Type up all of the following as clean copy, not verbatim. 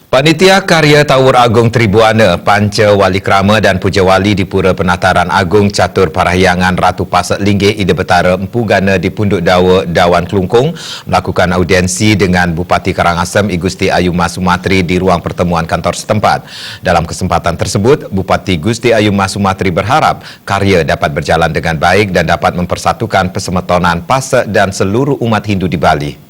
Panitia Karya Tawur Agung Tribuana, Panca Wali Krama dan Puja Wali di Pura Penataran Agung Catur Parahyangan Ratu Pasak Linggih Ida Betara Empu Gana di Punduk Dawa Dawan Kelungkung melakukan audiensi dengan Bupati Karangasem I Gusti Ayuma Sumatri di ruang pertemuan kantor setempat. Dalam kesempatan tersebut, Bupati Gusti Ayuma Sumatri berharap karya dapat berjalan dengan baik dan dapat mempersatukan Persemetonan Pasak dan seluruh umat Hindu di Bali.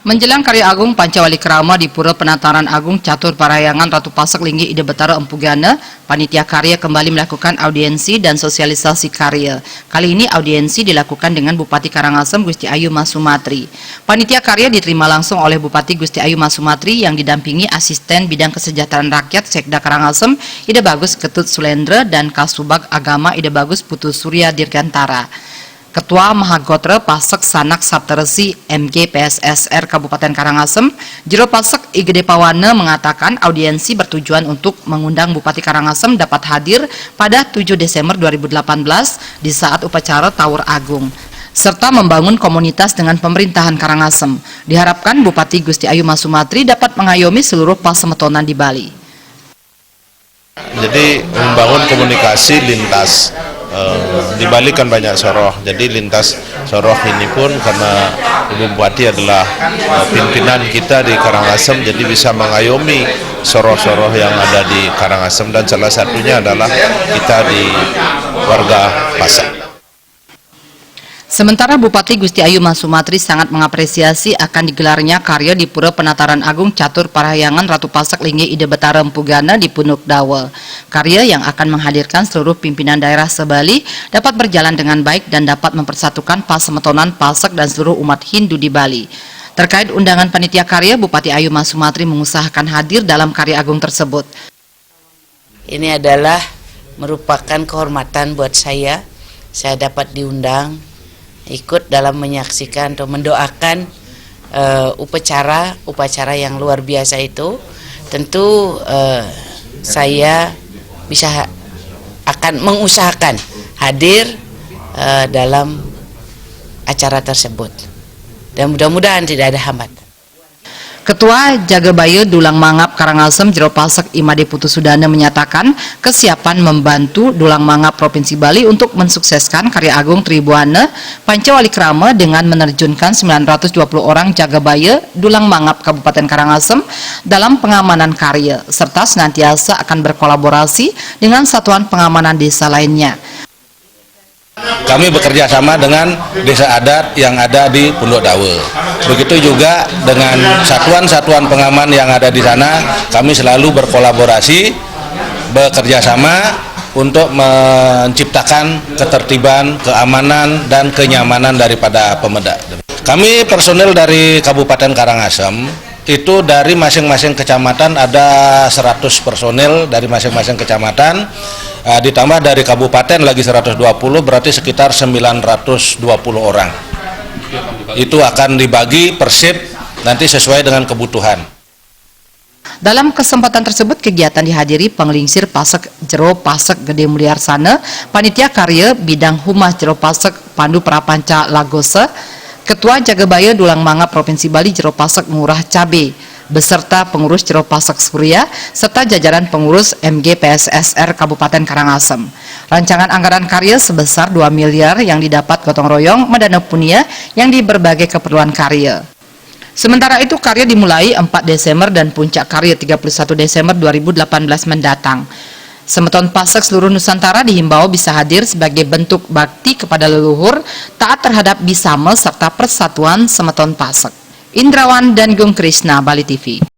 Menjelang Karya Agung Panca Wali Krama di Pura Penataran Agung Catur Parahyangan Ratu Pasak Linggih Ida Betara Empu Gana, Panitia Karya kembali melakukan audiensi dan sosialisasi karya. Kali ini audiensi dilakukan dengan Bupati Karangasem Gusti Ayuma Sumatri. Panitia Karya diterima langsung oleh Bupati Gusti Ayuma Sumatri yang didampingi Asisten Bidang Kesejahteraan Rakyat Sekda Karangasem Ida Bagus Ketut Sulendra dan Kasubag Agama Ida Bagus Putu Surya Dirgantara. Ketua Mahagotra Pasak Sanak Saptaresi MG PSSR Kabupaten Karangasem, Jero Pasak I Gede Pawana mengatakan audiensi bertujuan untuk mengundang Bupati Karangasem dapat hadir pada 7 Desember 2018 di saat upacara Tawur Agung, serta membangun komunitas dengan pemerintahan Karangasem. Diharapkan Bupati Gusti Ayuma Sumatri dapat mengayomi seluruh Pasemetonan di Bali. Jadi membangun komunikasi lintas di Bali kan banyak soroh, jadi lintas soroh ini pun karena Ibu Bupati adalah pimpinan kita di Karangasem, jadi bisa mengayomi soroh-soroh yang ada di Karangasem dan salah satunya adalah kita di warga Pasak. Sementara Bupati Gusti Ayuma Sumatri sangat mengapresiasi akan digelarnya karya di Pura Penataran Agung Catur Parahyangan Ratu Pasak Linggih Ida Betara Empu Gana di Punduk Dawa. Karya yang akan menghadirkan seluruh pimpinan daerah se-Bali dapat berjalan dengan baik dan dapat mempersatukan Pasemetonan Pasak dan seluruh umat Hindu di Bali. Terkait undangan panitia karya, Bupati Ayuma Sumatri mengusahakan hadir dalam karya agung tersebut. Ini adalah merupakan kehormatan buat saya dapat diundang ikut dalam menyaksikan atau mendoakan upacara yang luar biasa itu. Tentu saya akan mengusahakan hadir dalam acara tersebut dan mudah-mudahan tidak ada hambatan. Ketua Jagabaya Dulang Mangap Karangasem Jero Pasak Imade Putu Sudana menyatakan kesiapan membantu Dulang Mangap Provinsi Bali untuk mensukseskan Karya Agung Tribuana Panca Wali Krama dengan menerjunkan 920 orang Jagabaya Dulang Mangap Kabupaten Karangasem dalam pengamanan karya, serta senantiasa akan berkolaborasi dengan satuan pengamanan desa lainnya. Kami bekerja sama dengan desa adat yang ada di Punduk Dawa. Begitu juga dengan satuan-satuan pengaman yang ada di sana, kami selalu berkolaborasi, bekerja sama untuk menciptakan ketertiban, keamanan, dan kenyamanan daripada pemuda. Kami personil dari Kabupaten Karangasem, itu dari masing-masing kecamatan ada 100 personil dari masing-masing kecamatan, ditambah dari kabupaten lagi 120, berarti sekitar 920 orang. Itu akan dibagi persip nanti sesuai dengan kebutuhan. Dalam kesempatan tersebut kegiatan dihadiri Penglingsir Pasak Jero Pasak Gede Mulyarsana, Panitia Karya Bidang Humas Jero Pasak Pandu Prapanca Lagosa, Ketua Jagabaya Dulang Mangap Provinsi Bali Jero Pasak Ngurah Cabe, beserta pengurus Jero Pasak Surya, serta jajaran pengurus MG PSSR Kabupaten Karangasem. Rancangan anggaran karya sebesar 2 miliar yang didapat gotong royong Madana Punia yang di berbagai keperluan karya. Sementara itu karya dimulai 4 Desember dan puncak karya 31 Desember 2018 mendatang. Semeton Pasak seluruh Nusantara dihimbau bisa hadir sebagai bentuk bakti kepada leluhur, taat terhadap Bisama serta persatuan Semeton Pasak. Indrawan dan Gung Krishna, Bali TV.